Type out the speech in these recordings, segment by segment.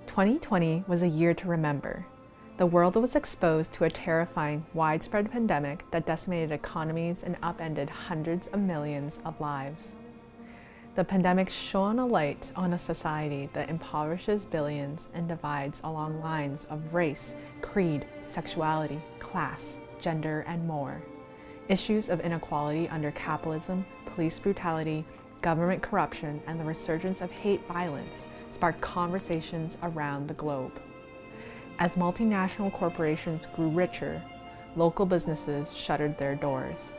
2020 was a year to remember. The world was exposed to a terrifying, widespread pandemic that decimated economies and upended hundreds of millions of lives. The pandemic shone a light on a society that impoverishes billions and divides along lines of race, creed, sexuality, class, gender, and more. Issues of inequality under capitalism, police brutality, government corruption, and the resurgence of hate violence sparked conversations around the globe. As multinational corporations grew richer, local businesses shuttered their doors.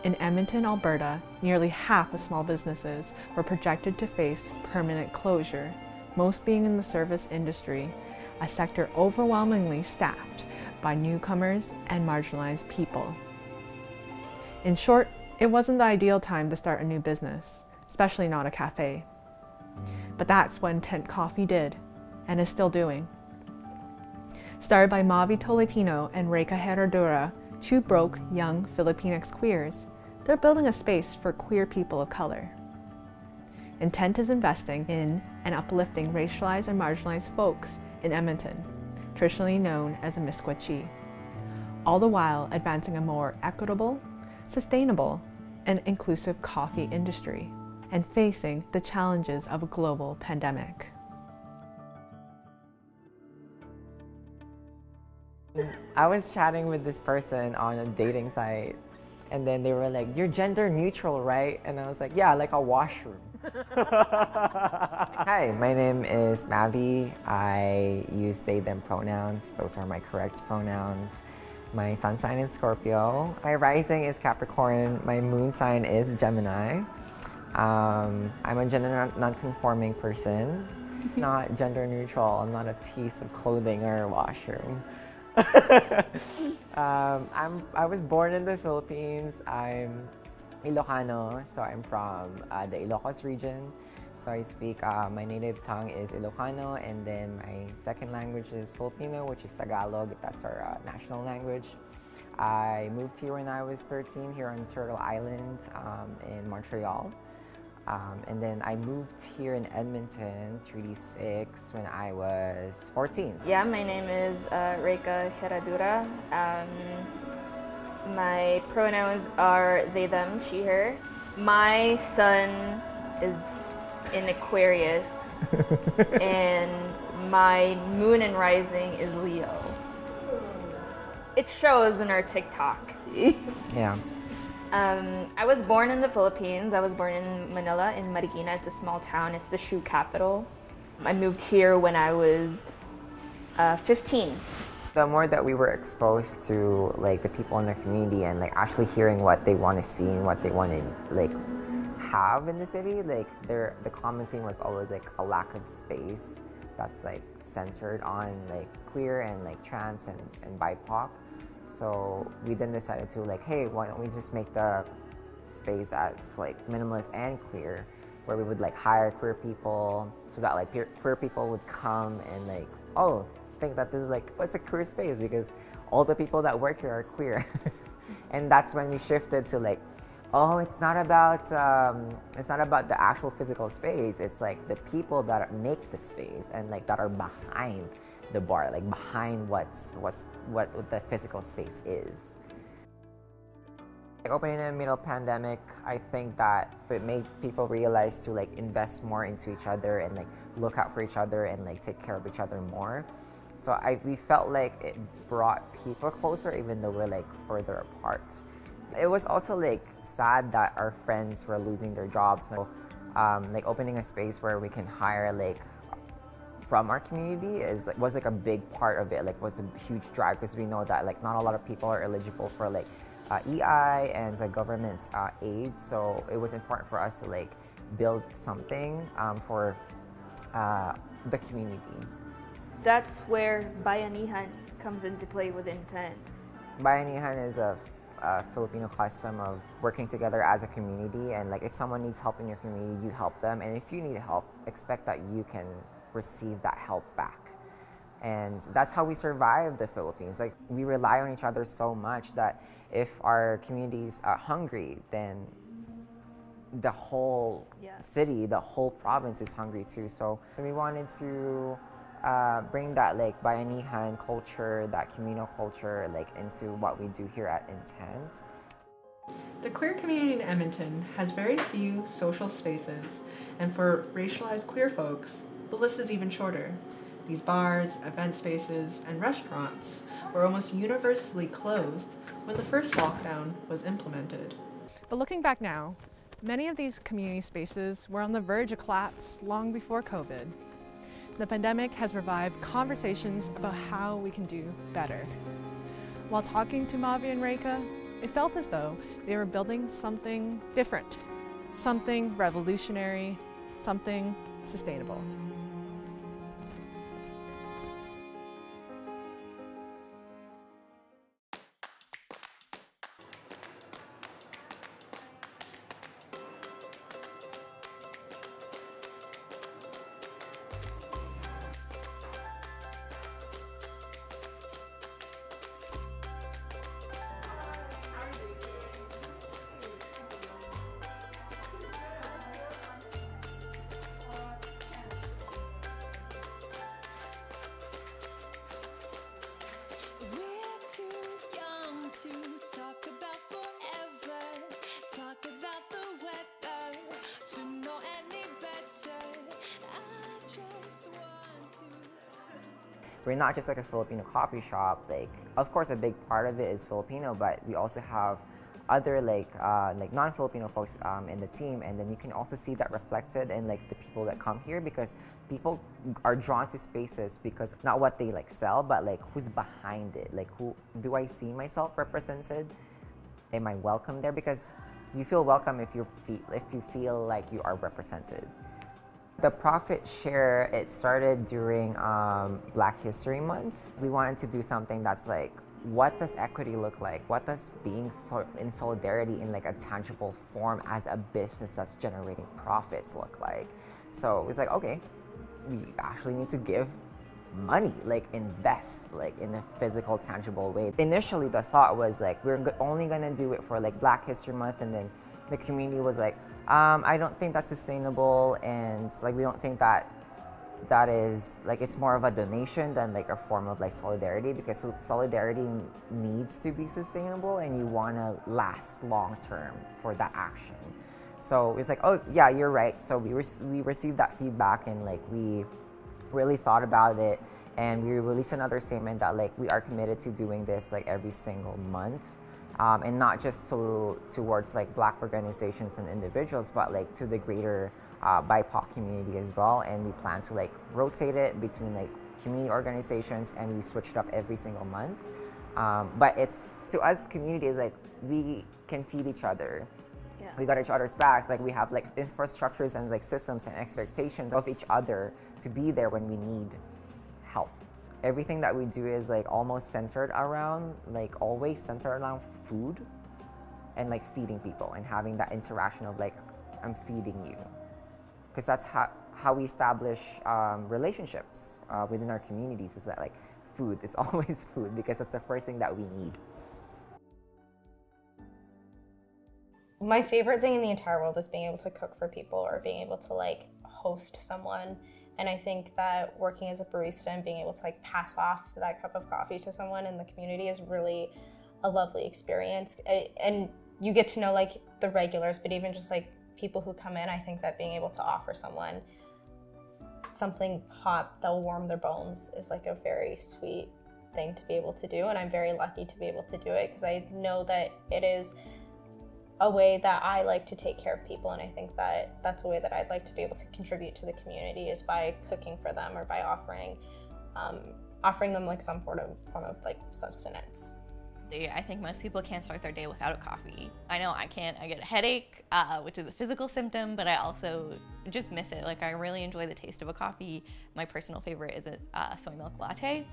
In Edmonton, Alberta, nearly half of small businesses were projected to face permanent closure, most being in the service industry, a sector overwhelmingly staffed by newcomers and marginalized people. In short, it wasn't the ideal time to start a new business, especially not a cafe. But that's what Intent Coffee did, and is still doing. Started by Mavi Tolentino and Reika Herradura, two broke, young Filipinx queers, they're building a space for queer people of color. Intent is investing in and uplifting racialized and marginalized folks in Edmonton, traditionally known as a Misquachi, all the while advancing a more equitable, sustainable, and inclusive coffee industry, and facing the challenges of a global pandemic. I was chatting with this person on a dating site, and then they were like, "You're gender neutral, right?" And I was like, "Yeah, like a washroom." Hi, my name is Mavi. I use they, them pronouns. Those are my correct pronouns. My sun sign is Scorpio. My rising is Capricorn. My moon sign is Gemini. I'm a gender non-conforming person, not gender neutral. I'm not a piece of clothing or a washroom. I was born in the Philippines. I'm Ilocano, so I'm from the Ilocos region. So I speak, my native tongue is Ilocano, and then my second language is Filipino, which is Tagalog. That's our national language. I moved here when I was 13, here on Turtle Island in Montreal. And then I moved here in Edmonton, Treaty 6, when I was 14. Yeah, my name is Reika Herradura. My pronouns are they, them, she, her. My sun is in Aquarius, and my moon and rising is Leo. It shows in our TikTok. Yeah. I was born in the Philippines. I was born in Manila, in Marikina. It's a small town. It's the shoe capital. I moved here when I was 15. The more that we were exposed to like the people in the community and like actually hearing what they want to see and what they want to like have in the city, like the common thing was always like a lack of space that's like centered on like queer and like trans and BIPOC. So we then decided to like, hey, why don't we just make the space as like minimalist and queer, where we would like hire queer people so that like queer people would come and like, oh, think that this is like, what's a queer space, because all the people that work here are queer. And that's when we shifted to like, oh, it's not about the actual physical space. It's like the people that make the space and like that are behind the bar, like behind what the physical space is. Like opening in the middle of pandemic, I think that it made people realize to like invest more into each other and like look out for each other and like take care of each other more. So we felt like it brought people closer, even though we're like further apart. It was also like sad that our friends were losing their jobs. So like opening a space where we can hire like from our community was like a big part of it. Like was a huge drive, because we know that like not a lot of people are eligible for like EI and the government aid. So it was important for us to like build something for the community. That's where Bayanihan comes into play with Intent. Bayanihan is a Filipino custom of working together as a community, and like if someone needs help in your community, you help them, and if you need help, expect that you can receive that help back. And that's how we survive the Philippines. Like we rely on each other so much that if our communities are hungry, then the whole city, the whole province is hungry too. So we wanted to bring that like Bayanihan culture, that communal culture, like into what we do here at Intent. The queer community in Edmonton has very few social spaces, and for racialized queer folks, the list is even shorter. These bars, event spaces, and restaurants were almost universally closed when the first lockdown was implemented. But looking back now, many of these community spaces were on the verge of collapse long before COVID. The pandemic has revived conversations about how we can do better. While talking to Mavi and Reika, it felt as though they were building something different, something revolutionary, something sustainable. We're not just like a Filipino coffee shop. Like, of course, a big part of it is Filipino, but we also have other like non-Filipino folks in the team, and then you can also see that reflected in like the people that come here, because people are drawn to spaces because not what they like sell, but like who's behind it. Like, who do I see myself represented? Am I welcome there? Because you feel welcome if you feel like you are represented. The profit share, it started during Black History Month. We wanted to do something that's like, what does equity look like? What does being in solidarity in like a tangible form as a business that's generating profits look like? So it was like, okay, we actually need to give money, like invest like in a physical, tangible way. Initially, the thought was like, we're only gonna do it for like Black History Month, and then the community was like, I don't think that's sustainable, and like we don't think that is like, it's more of a donation than like a form of like solidarity, because solidarity needs to be sustainable and you want to last long term for that action. So it's like, oh yeah, you're right. So we received that feedback, and like we really thought about it, and we released another statement that like we are committed to doing this like every single month. And not just towards like Black organizations and individuals, but like to the greater BIPOC community as well. And we plan to like rotate it between like community organizations, and we switch it up every single month. But it's, to us, community is like, we can feed each other. Yeah. We got each other's backs. Like, we have like infrastructures and like systems and expectations of each other to be there when we need help. Everything that we do is like almost centered around, like always centered around food and like feeding people and having that interaction of like, I'm feeding you. Because that's how we establish relationships within our communities, is that like food, it's always food, because that's the first thing that we need. My favorite thing in the entire world is being able to cook for people, or being able to like host someone. And I think that working as a barista and being able to like pass off that cup of coffee to someone in the community is really a lovely experience. And you get to know like the regulars, but even just like people who come in, I think that being able to offer someone something hot that will warm their bones is like a very sweet thing to be able to do. And I'm very lucky to be able to do it, because I know that it is a way that I like to take care of people, and I think that that's a way that I'd like to be able to contribute to the community, is by cooking for them, or by offering them like some form of like sustenance. I think most people can't start their day without a coffee. I know I can't. I get a headache, which is a physical symptom, but I also just miss it. Like, I really enjoy the taste of a coffee. My personal favorite is a soy milk latte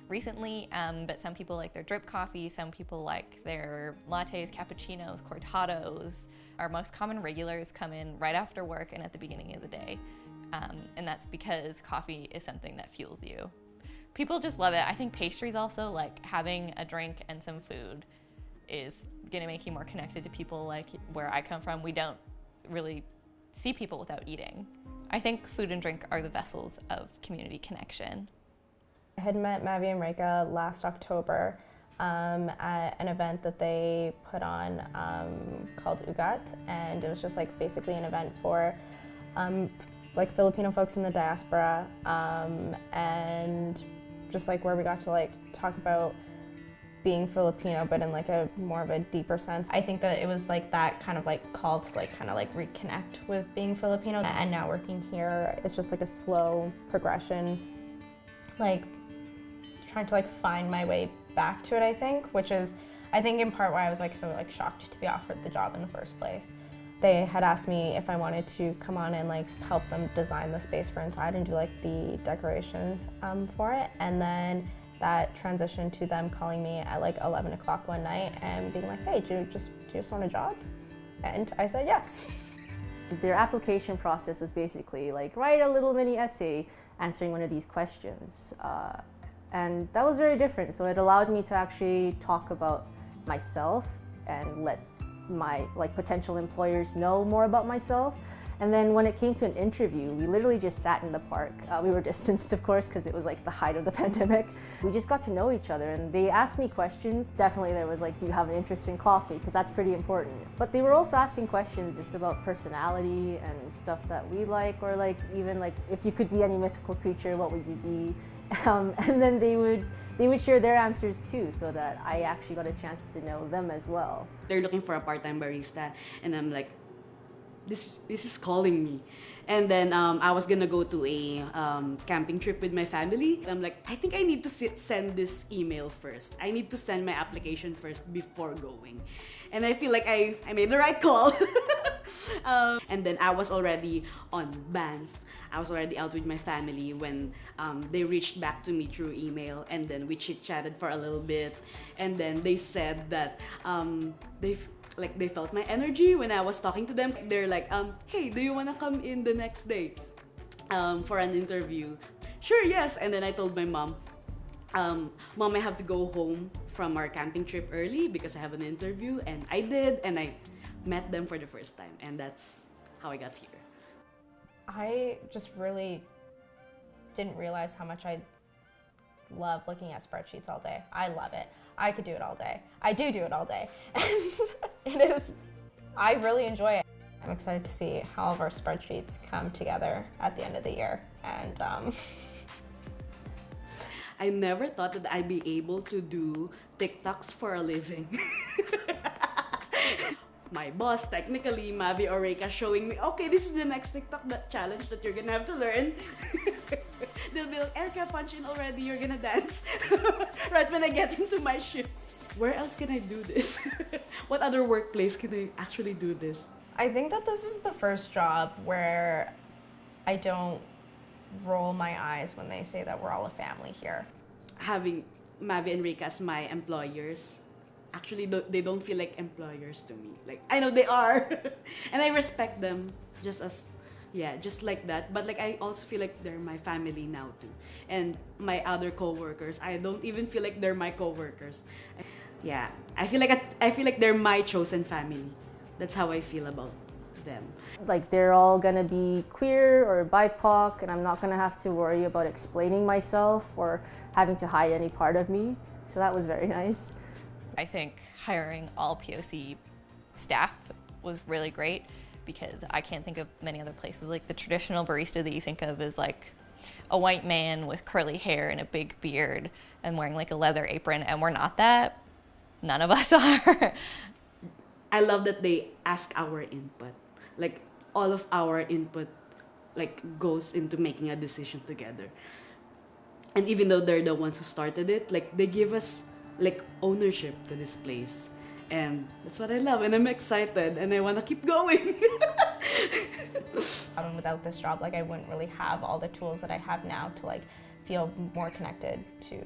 recently, but some people like their drip coffee, some people like their lattes, cappuccinos, cortados. Our most common regulars come in right after work and at the beginning of the day, and that's because coffee is something that fuels you. People just love it. I think pastries also, like having a drink and some food, is gonna make you more connected to people. Like where I come from, we don't really see people without eating. I think food and drink are the vessels of community connection. I had met Mavi and Reka last October at an event that they put on called Ugat, and it was just like basically an event for like Filipino folks in the diaspora, and just like where we got to like talk about being Filipino, but in like a more of a deeper sense. I think that it was like that kind of like call to like kind of like reconnect with being Filipino, and now working here, it's just like a slow progression, like trying to like find my way back to it, I think, which is, I think in part why I was like so like shocked to be offered the job in the first place. They had asked me if I wanted to come on and like help them design the space for inside and do like the decoration for it, and then that transitioned to them calling me at like 11 o'clock one night and being like, hey, do you just want a job? And I said yes. Their application process was basically like, write a little mini essay answering one of these questions. And that was very different. So it allowed me to actually talk about myself and let my like potential employers know more about myself. And then when it came to an interview, we literally just sat in the park. We were distanced, of course, because it was like the height of the pandemic. We just got to know each other, and they asked me questions. Definitely there was like, do you have an interest in coffee? Because that's pretty important. But they were also asking questions just about personality and stuff that we like, or like even like, if you could be any mythical creature, what would you be? And then they would share their answers too, so that I actually got a chance to know them as well. They're looking for a part-time barista, and I'm like, this is calling me. And then I was gonna go to a camping trip with my family. I'm like, I think I need to send this email first. I need to send my application first before going. And I feel like I made the right call. And then I was already on Banff. I was already out with my family when they reached back to me through email, and then we chit-chatted for a little bit. And then they said that they felt my energy when I was talking to them. They're like, hey, do you wanna come in the next day for an interview? Sure, yes. And then I told my mom, Mom, I have to go home from our camping trip early because I have an interview. And I did, and I met them for the first time, and that's how I got here. I just really didn't realize how much I love looking at spreadsheets all day. I love it. I could do it all day. I do it all day. And I really enjoy it. I'm excited to see how all of our spreadsheets come together at the end of the year. And I never thought that I'd be able to do TikToks for a living. My boss, technically, Mavi or Reka, showing me, okay, this is the next TikTok challenge that you're gonna have to learn. They'll be like, Erica, punch in already, you're gonna dance. Right when I get into my shift. Where else can I do this? What other workplace can I actually do this? I think that this is the first job where I don't roll my eyes when they say that we're all a family here. Having Mavi and Reka as my employers, actually they don't feel like employers to me. Like, I know they are. And I respect them just like that. But like, I also feel like they're my family now too. And my other coworkers, I don't even feel like they're my coworkers. Yeah, I feel like they're my chosen family. That's how I feel about them. Like, they're all gonna be queer or BIPOC, and I'm not gonna have to worry about explaining myself or having to hide any part of me. So that was very nice. I think hiring all POC staff was really great, because I can't think of many other places. Like, the traditional barista that you think of is like a white man with curly hair and a big beard and wearing like a leather apron, and we're not that. None of us are. I love that they ask our input. Like, all of our input like goes into making a decision together. And even though they're the ones who started it, like, they give us like ownership to this place. And that's what I love, and I'm excited, and I want to keep going. Without this job, like, I wouldn't really have all the tools that I have now to like feel more connected to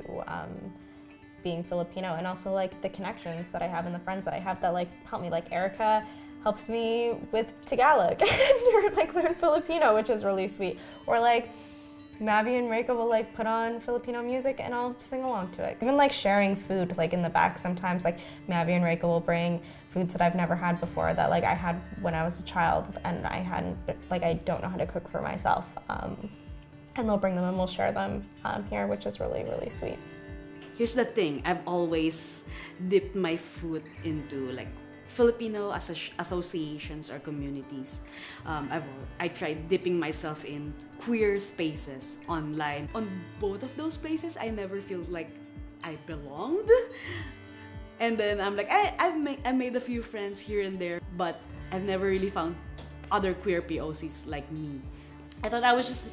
being Filipino, and also like the connections that I have and the friends that I have that like help me. Like, Erica helps me with Tagalog or like learn Filipino, which is really sweet. Or like Mavi and Reka will like put on Filipino music and I'll sing along to it. Even like sharing food, like in the back sometimes, like Mavi and Reka will bring foods that I've never had before that like I had when I was a child and I don't know how to cook for myself. and they'll bring them and we'll share them here, which is really, really sweet. Here's the thing, I've always dipped my foot into like Filipino associations or communities. I tried dipping myself in queer spaces online. On both of those places, I never feel like I belonged. And then I'm like, I made a few friends here and there, but I've never really found other queer POCs like me. I thought I was just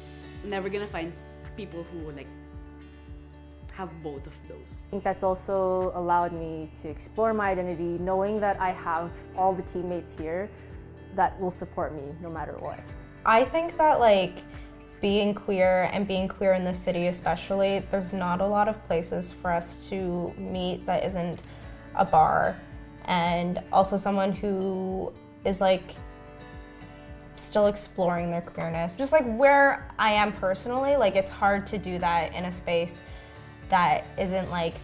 never gonna find people who like have both of those. I think that's also allowed me to explore my identity, knowing that I have all the teammates here that will support me no matter what. I think that like being queer and being queer in this city especially, there's not a lot of places for us to meet that isn't a bar, and also someone who is like still exploring their queerness. Just like where I am personally, like it's hard to do that in a space that isn't like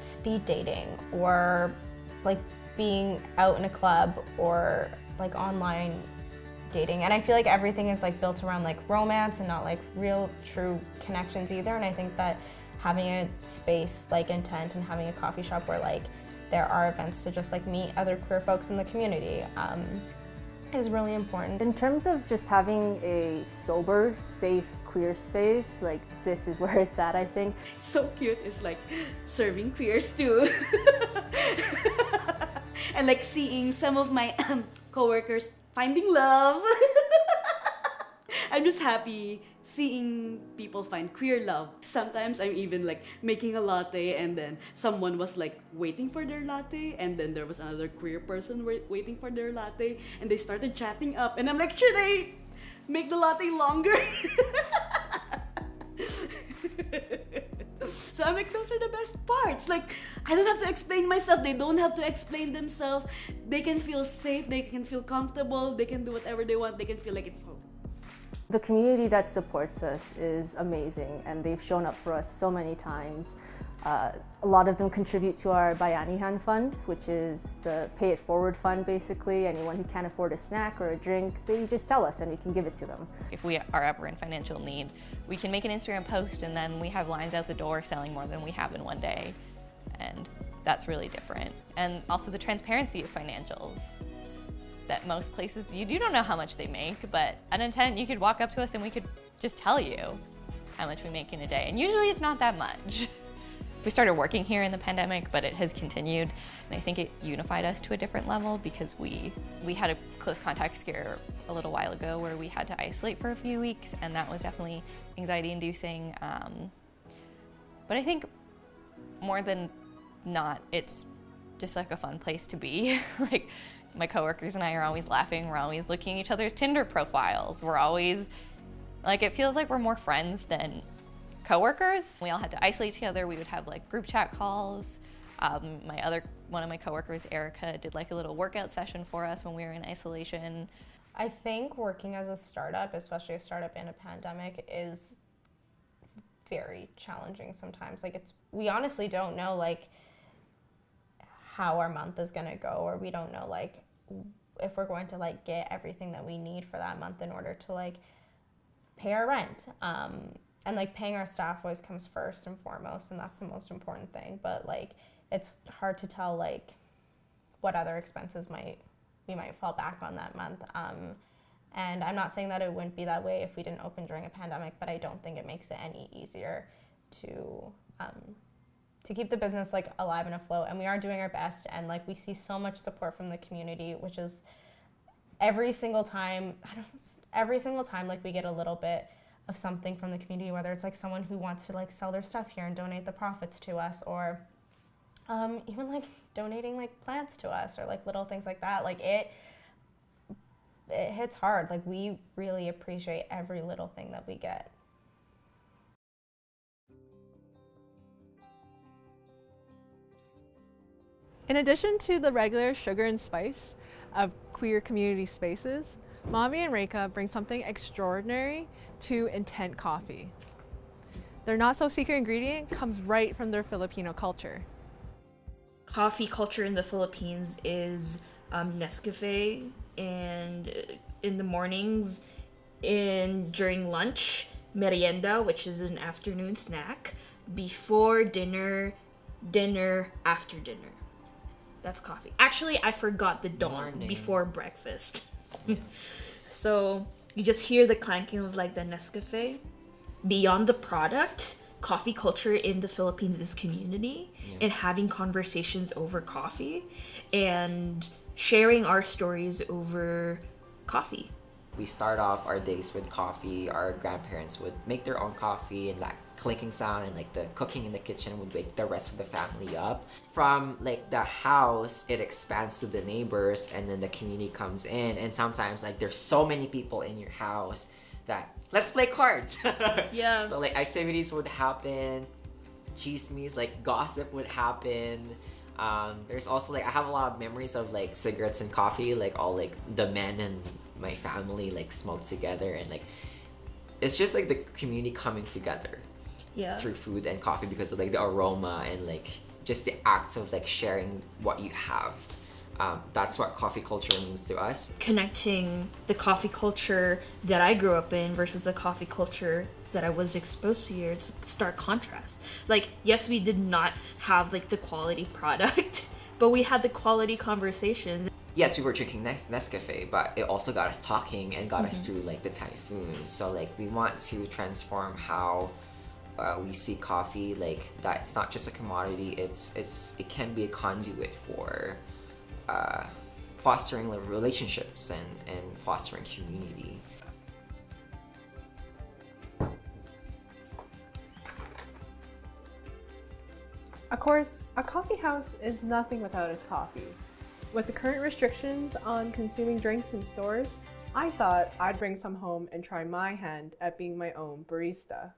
speed dating or like being out in a club or like online dating. And I feel like everything is like built around like romance and not like real true connections either. And I think that having a space like Intent and having a coffee shop where like there are events to just like meet other queer folks in the community is really important. In terms of just having a sober, safe, queer space, like this is where it's at, I think. So cute, it's like serving queers too. And like seeing some of my coworkers finding love. I'm just happy seeing people find queer love. Sometimes I'm even like making a latte and then someone was like waiting for their latte and then there was another queer person waiting for their latte and they started chatting up and I'm like, should I make the latte longer? So I'm like, those are the best parts. Like, I don't have to explain myself. They don't have to explain themselves. They can feel safe. They can feel comfortable. They can do whatever they want. They can feel like it's home. The community that supports us is amazing, and they've shown up for us so many times. A lot of them contribute to our Bayanihan Fund, which is the pay it forward fund basically. Anyone who can't afford a snack or a drink, they just tell us and we can give it to them. If we are ever in financial need, we can make an Instagram post and then we have lines out the door selling more than we have in one day. And that's really different. And also the transparency of financials. That most places, you don't know how much they make, but at Intent, you could walk up to us and we could just tell you how much we make in a day. And usually it's not that much. We started working here in the pandemic, but it has continued. And I think it unified us to a different level because we had a close contact scare a little while ago where we had to isolate for a few weeks, and that was definitely anxiety inducing. But I think more than not, it's just like a fun place to be. Like, my coworkers and I are always laughing. We're always looking at each other's Tinder profiles. We're always, like, it feels like we're more friends than coworkers. We all had to isolate together. We would have like group chat calls. One of my coworkers, Erica, did like a little workout session for us when we were in isolation. I think working as a startup, especially a startup in a pandemic, is very challenging sometimes. Like, we honestly don't know like how our month is gonna go, or we don't know like if we're going to like get everything that we need for that month in order to like pay our rent. And like paying our staff always comes first and foremost, and that's the most important thing. But like it's hard to tell like what other expenses we might fall back on that month. And I'm not saying that it wouldn't be that way if we didn't open during a pandemic, but I don't think it makes it any easier to keep the business like alive and afloat. And we are doing our best, and like we see so much support from the community, which is every single time like we get a little bit of something from the community, whether it's like someone who wants to like sell their stuff here and donate the profits to us, or even like donating like plants to us, or like little things like that. Like it hits hard. Like we really appreciate every little thing that we get. In addition to the regular sugar and spice of queer community spaces, Mavi and Reika bring something extraordinary to Intent Coffee. Their not-so-secret ingredient comes right from their Filipino culture. Coffee culture in the Philippines is Nescafe, and in the mornings and during lunch, merienda, which is an afternoon snack, before dinner, dinner, after dinner. That's coffee. Actually, I forgot the dawn, before breakfast. So you just hear the clanking of like the Nescafe. Beyond the product, coffee culture in the Philippines is community and having conversations over coffee and sharing our stories over coffee. We start off our days with coffee. Our grandparents would make their own coffee, and that clinking sound and like the cooking in the kitchen would wake the rest of the family up. From like the house, it expands to the neighbors, and then the community comes in. And sometimes like there's so many people in your house that let's play cards. Yeah. So like activities would happen, chismes, like gossip would happen. There's also like I have a lot of memories of like cigarettes and coffee, like all like the men and my family like smoke together, and like it's just like the community coming together through food and coffee because of like the aroma and like just the act of like sharing what you have. That's what coffee culture means to us. Connecting the coffee culture that I grew up in versus the coffee culture that I was exposed to here, it's a stark contrast. Like, yes, we did not have like the quality product, but we had the quality conversations. Yes, we were drinking Nescafe, but it also got us talking and got us through like the typhoon. So like we want to transform how we see coffee, like that it's not just a commodity, it can be a conduit for fostering relationships and fostering community. Of course, a coffee house is nothing without its coffee. With the current restrictions on consuming drinks in stores, I thought I'd bring some home and try my hand at being my own barista.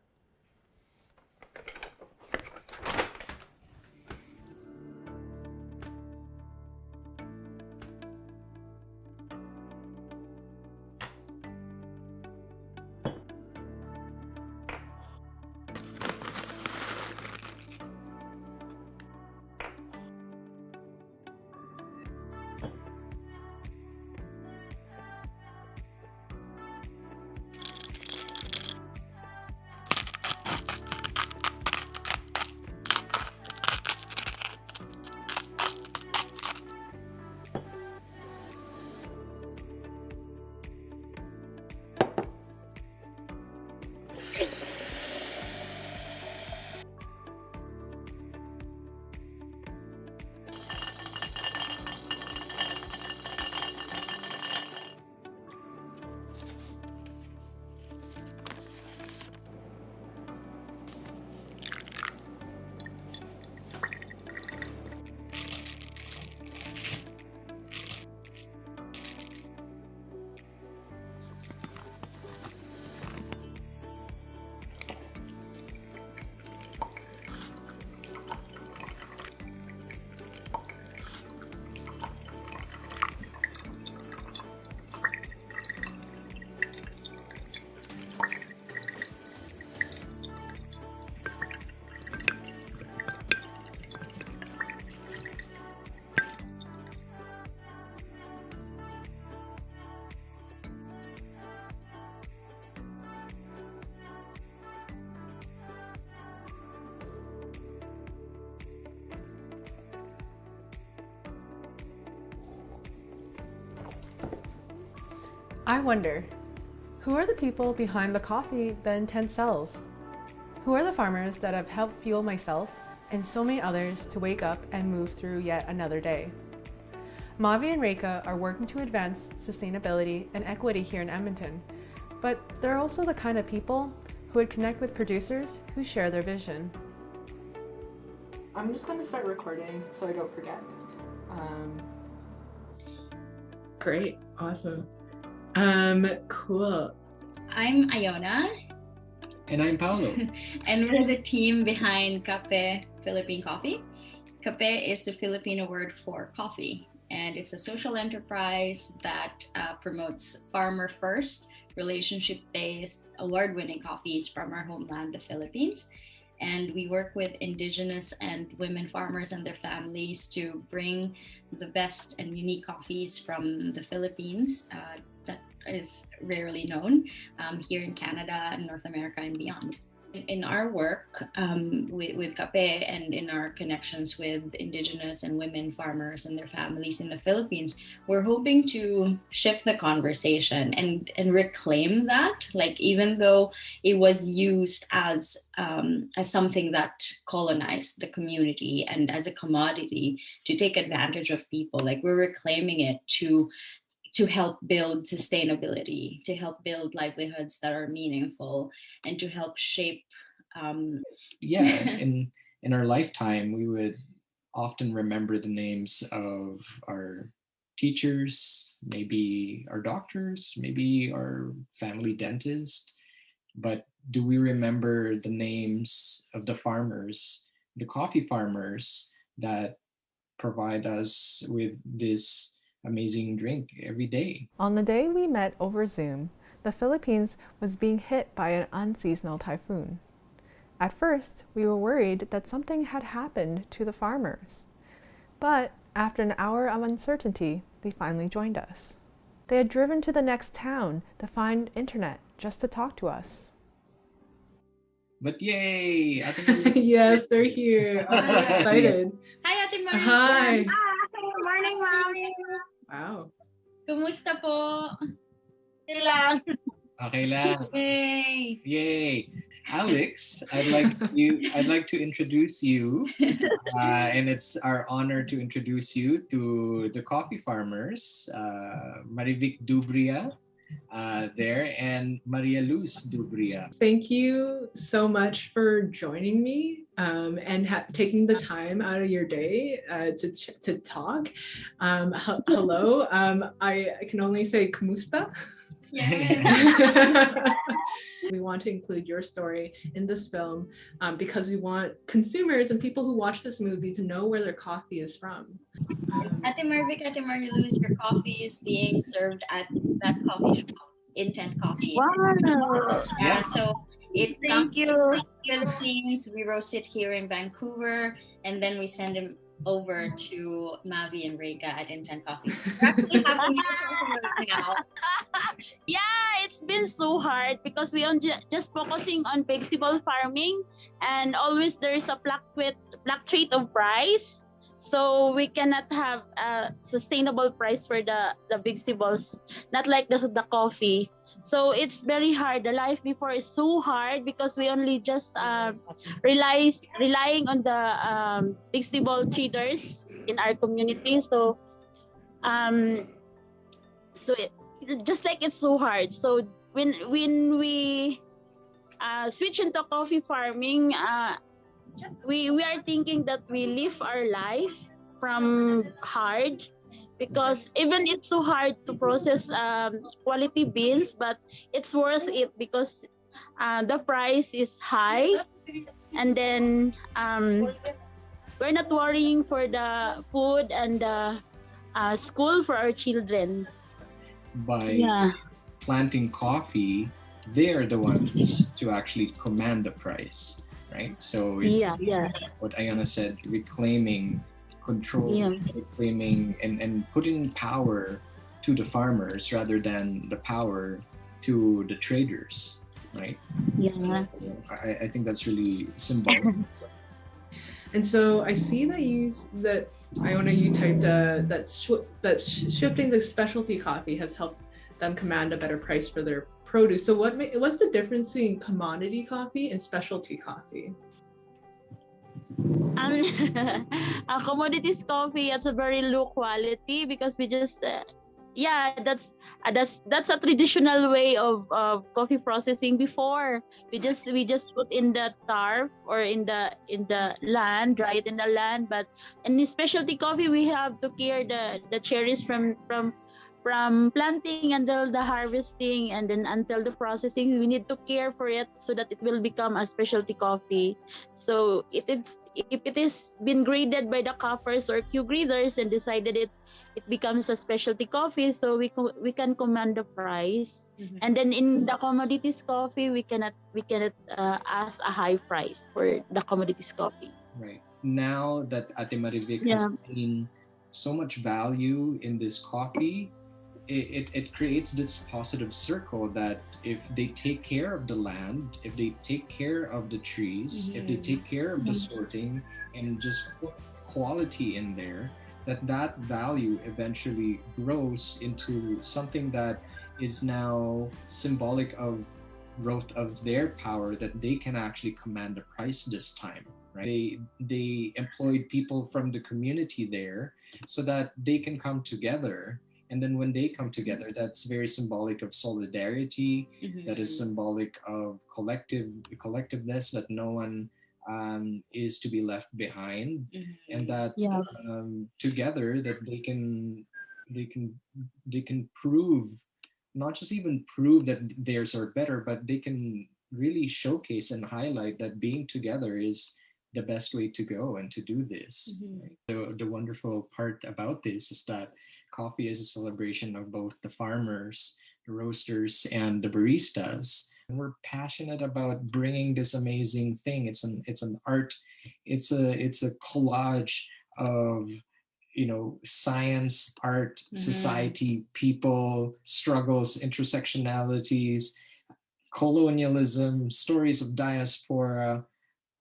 I wonder, who are the people behind the coffee that Intent sells? Who are the farmers that have helped fuel myself and so many others to wake up and move through yet another day? Mavi and Reka are working to advance sustainability and equity here in Edmonton, but they're also the kind of people who would connect with producers who share their vision. I'm just going to start recording so I don't forget. Great, awesome. Cool. I'm Iona. And I'm Paolo. And we're the team behind Kape Philippine Coffee. Kape is the Filipino word for coffee, and it's a social enterprise that promotes farmer first, relationship-based, award-winning coffees from our homeland, the Philippines. And we work with Indigenous and women farmers and their families to bring the best and unique coffees from the Philippines that is rarely known here in Canada, North America, and beyond. In our work with Kape and in our connections with Indigenous and women farmers and their families in the Philippines, we're hoping to shift the conversation and reclaim that. Like, even though it was used as something that colonized the community and as a commodity to take advantage of people, like, we're reclaiming it to help build sustainability, to help build livelihoods that are meaningful, and to help shape. Yeah, in our lifetime, we would often remember the names of our teachers, maybe our doctors, maybe our family dentist. But do we remember the names of the farmers, the coffee farmers that provide us with this amazing drink every day? On the day we met over Zoom, the Philippines was being hit by an unseasonal typhoon. At first, we were worried that something had happened to the farmers. But after an hour of uncertainty, they finally joined us. They had driven to the next town to find internet just to talk to us. But yay! Yes, they're here. I'm so excited. Hi, Ate Marie. Hi. Good morning, Mom. Wow. Kumusta po? Okay lang. Yay! Yay! Alex, I'd like to introduce you, and it's our honor to introduce you to the coffee farmers, Marivic Dubria there, and Maria Luz Dubria. Thank you so much for joining me and taking the time out of your day to talk. Hello. I can only say kumusta. We want to include your story in this film because we want consumers and people who watch this movie to know where their coffee is from. Ate Marvic, Ate Maria Luz, your coffee is being served at that coffee shop, Intent Coffee. Wow. Yeah, so it Thank comes you. from the Philippines. We roast it here in Vancouver, and then we send them over to Mavi and Rega at Intent Coffee. We're actually having your coffee right now. Yeah, it's been so hard because we are just focusing on vegetable farming, and always there's a fluctuate of price. So we cannot have a sustainable price for the vegetables, not like the coffee. So it's very hard. The life before is so hard because we only just relying on the vegetable traders in our community. So just like it's so hard. So when we switch into coffee farming, we are thinking that we live our life from hard, because even it's so hard to process quality beans, but it's worth it because the price is high, and then we're not worrying for the food and the school for our children. By planting coffee, they are the ones to actually command the price, right? So it's what Ayana said, reclaiming control, reclaiming and putting power to the farmers rather than the power to the traders, right? Yeah. I think that's really symbolic. And so I see that you typed that shifting the specialty coffee has helped them command a better price for their produce. So what's the difference between commodity coffee and specialty coffee? Commodities coffee, it's a very low quality because we just that's a traditional way of coffee processing. Before we just put in the tarp or in the land, dry it in the land. But in the specialty coffee, we have to care the cherries from planting until the harvesting, and then until the processing. We need to care for it so that it will become a specialty coffee. So if it is been graded by the coppers or Q graders and decided it becomes a specialty coffee, so we can command the price. And then in the commodities coffee, we cannot ask a high price for the commodities coffee. Right. Now that Ate Marivic has seen so much value in this coffee, it creates this positive circle that if they take care of the land, if they take care of the trees, if they take care of the sorting and just put quality in there, that value eventually grows into something that is now symbolic of growth of their power, that they can actually command the price this time, right? They employed people from the community there so that they can come together. And then when they come together, that's very symbolic of solidarity. That is symbolic of collectiveness, that no one is to be left behind, and that together that they can prove, not just even prove that theirs are better, but they can really showcase and highlight that being together is the best way to go and to do this. Right? The wonderful part about this is that coffee is a celebration of both the farmers, the roasters, and the baristas. And we're passionate about bringing this amazing thing. It's an art. It's a collage of, you know, science, art, society, people, struggles, intersectionalities, colonialism, stories of diaspora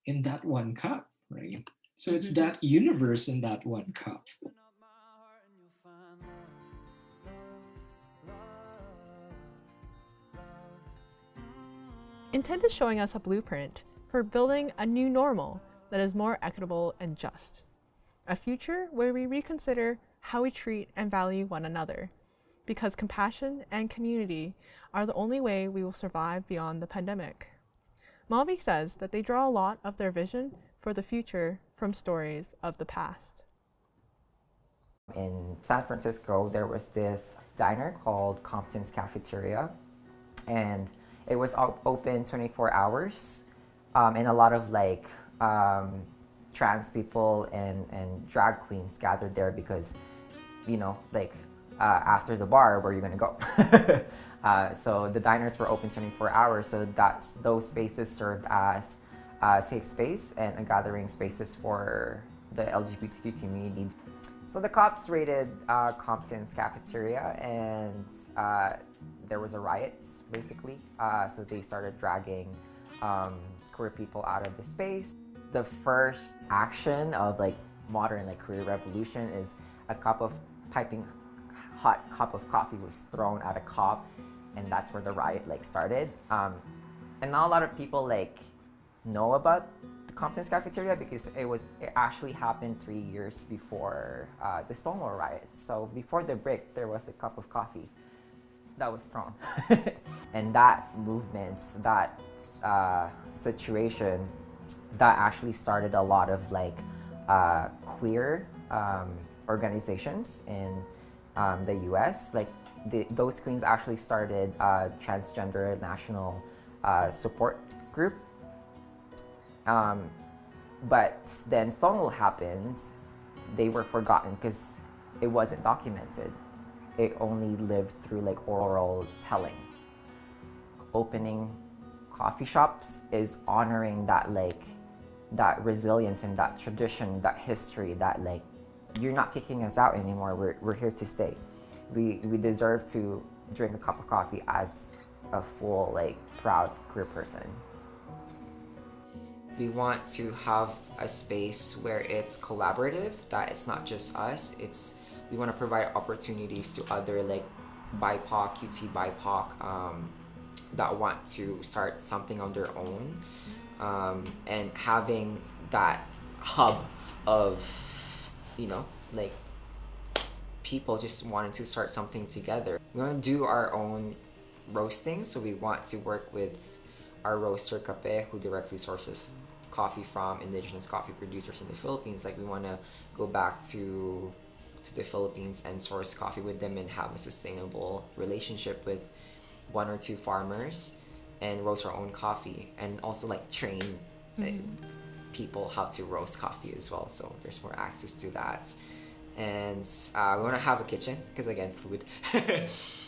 in that one cup, right? So it's that universe in that one cup. Intent is showing us a blueprint for building a new normal that is more equitable and just. A future where we reconsider how we treat and value one another, because compassion and community are the only way we will survive beyond the pandemic. Malvi says that they draw a lot of their vision for the future from stories of the past. In San Francisco, there was this diner called Compton's Cafeteria, and it was open 24 hours, and a lot of like trans people and drag queens gathered there because, you know, like after the bar, where are you gonna go? So the diners were open 24 hours, so those spaces served as a safe space and a gathering spaces for the LGBTQ community. So the cops raided Compton's Cafeteria, and there was a riot, basically. So they started dragging queer people out of the space. The first action of like modern like queer revolution is a piping hot cup of coffee was thrown at a cop, and that's where the riot like started. And not a lot of people like know about the Compton's Cafeteria because it actually happened 3 years before the Stonewall riots. So before the break, there was a cup of coffee that was thrown. And that movement, that situation, that actually started a lot of like queer organizations in the US. Like those queens actually started a transgender national support group. But then Stonewall happened, they were forgotten because it wasn't documented. It only lived through like oral telling. Opening coffee shops is honoring that resilience and that tradition, that history, that like, you're not kicking us out anymore, we're here to stay. We deserve to drink a cup of coffee as a full, like, proud queer person. We want to have a space where it's collaborative, that it's not just us, we want to provide opportunities to other like BIPOC, QT BIPOC that want to start something on their own, and having that hub of, you know, like people just wanting to start something together. We want to do our own roasting, so we want to work with our roaster Kape, who directly sources coffee from indigenous coffee producers in the Philippines. Like, we want to go back to the Philippines and source coffee with them and have a sustainable relationship with 1 or 2 farmers and roast our own coffee, and also like train people how to roast coffee as well, so there's more access to that. And we want to have a kitchen, because again, food.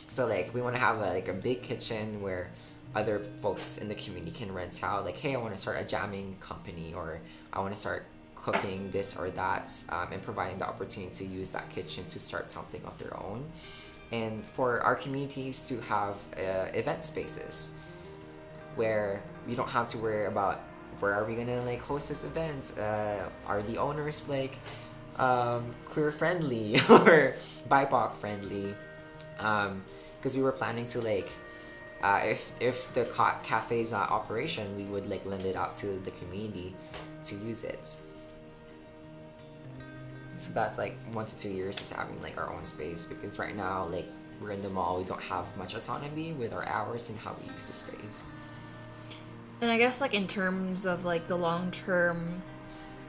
So like we want to have a big kitchen where other folks in the community can rent out, like, hey, I want to start a jamming company, or I want to start cooking this or that, and providing the opportunity to use that kitchen to start something of their own. and for our communities to have event spaces where we don't have to worry about where are we gonna like host this event, are the owners like queer friendly or BIPOC friendly, because we were planning to like if the cafe's operation, we would like lend it out to the community to use it. So that's like 1 to 2 years is having like our own space, because right now like we're in the mall, we don't have much autonomy with our hours and how we use the space. And I guess like in terms of like the long-term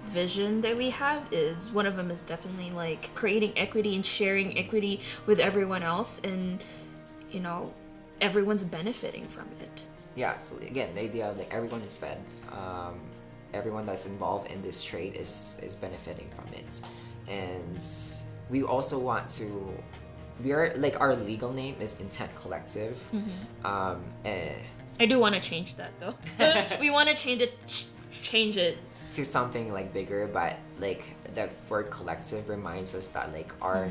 vision that we have, is one of them is definitely like creating equity and sharing equity with everyone else, and you know, everyone's benefiting from it. Yeah, so again, the idea of like everyone is fed, everyone that's involved in this trade is benefiting from it. And we also want to, we are like, our legal name is Intent Collective. And I do want to change that though. We want to change it to something like bigger, but like the word collective reminds us that like our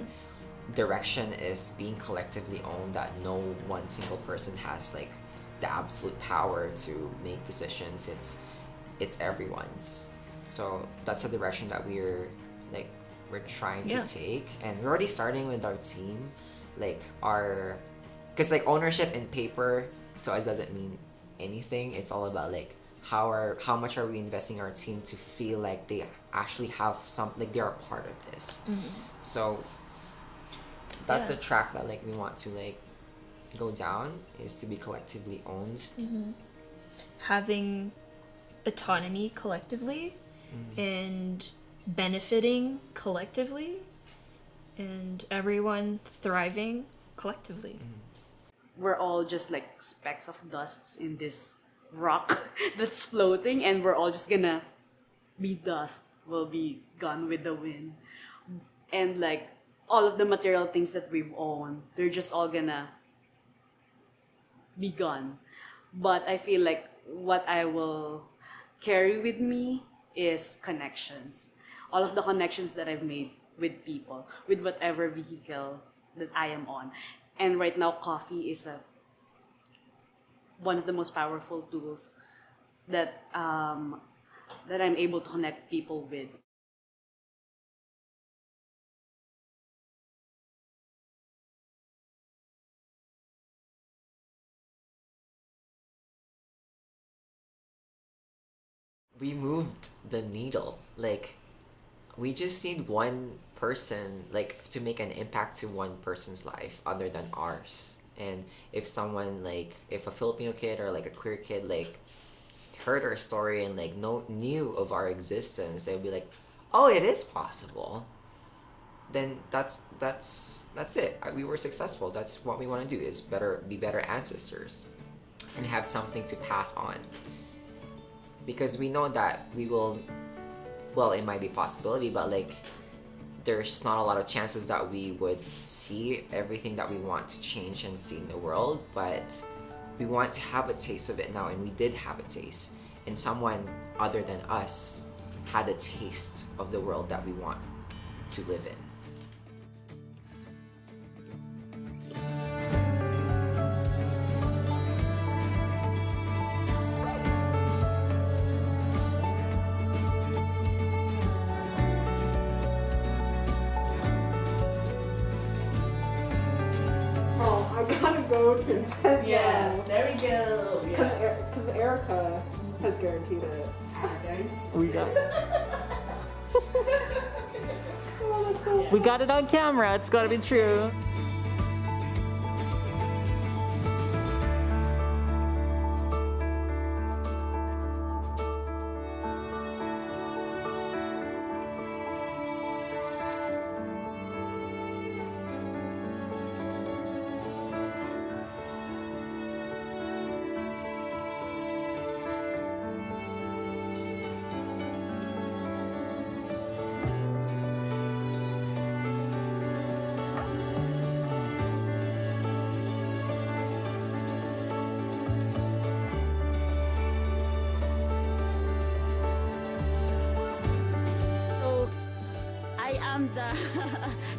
direction is being collectively owned, that no one single person has like the absolute power to make decisions. It's everyone's. So that's the direction that we're trying to take, and we're already starting with our team, like our, because like ownership in paper to us doesn't mean anything. It's all about like how much are we investing in our team to feel like they actually have something, like they're a part of this. So that's the track that like we want to like go down, is to be collectively owned. Having autonomy collectively and benefiting collectively, and everyone thriving collectively. We're all just like specks of dust in this rock that's floating, and we're all just gonna be dust. We'll be gone with the wind. And like all of the material things that we've owned, they're just all gonna be gone. But I feel like what I will carry with me is connections. All of the connections that I've made with people, with whatever vehicle that I am on. And right now, coffee is one of the most powerful tools that that I'm able to connect people with. We moved the needle. Like, we just need one person, like, to make an impact to one person's life other than ours. And if someone, like, if a Filipino kid or like a queer kid like heard our story and like knew of our existence, they'd be like, oh, it is possible. Then that's it. We were successful. That's what we want to do, is be better ancestors and have something to pass on. Because we know that we will, well, it might be a possibility, but like there's not a lot of chances that we would see everything that we want to change and see in the world, but we want to have a taste of it now, and we did have a taste. And someone other than us had a taste of the world that we want to live in. Yes, there we go. Because Erica has guaranteed it. We got we got it on camera. It's gotta be true. the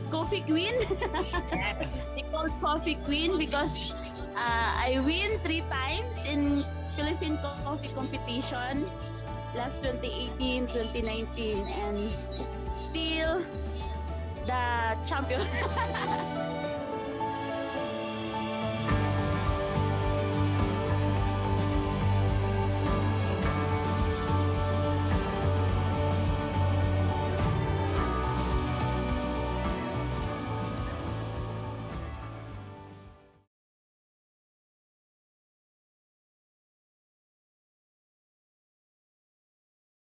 coffee queen. Yes. They call coffee queen because I win 3 times in Philippine coffee competition last 2018, 2019, and still the champion.